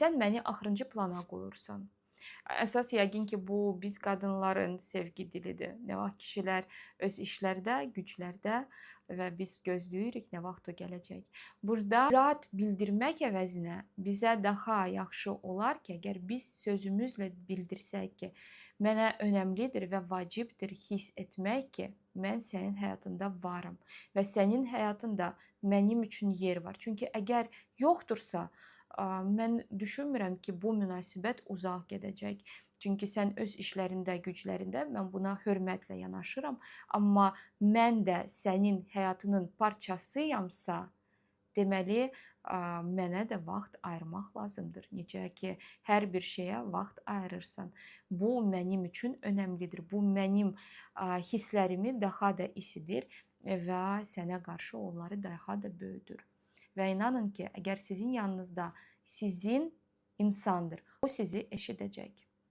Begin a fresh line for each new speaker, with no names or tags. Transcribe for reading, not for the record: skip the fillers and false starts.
sən məni axırıncı plana qoyursan. Əsas yəqin ki, bu biz qadınların sevgi dilidir. Nə vaxt kişilər öz işlərdə, güclərdə və biz gözləyirik nə vaxt o gələcək. Burada iraət bildirmək əvəzinə bizə daha yaxşı olar ki, əgər biz sözümüzlə bildirsək ki, mənə önəmlidir və vacibdir hiss etmək ki, mən sənin həyatında varam və sənin həyatında mənim üçün yer var. Çünki əgər yoxdursa, mən düşünmürəm ki, bu münasibət uzaq gedəcək. Çünki sən öz işlərində, güclərində mən buna hörmətlə yanaşıram, amma mən də sənin həyatının parçasıyamsa, deməli, mənə də vaxt ayırmaq lazımdır. Necə ki, hər bir şeyə vaxt ayırırsan. Bu mənim üçün önəmlidir. Bu mənim hisslərimi daha da isidir və sənə qarşı onları daha da böyüdür. Və inanın ki, əgər sizin yanınızda sizin insandır, o sizi eşidəcək.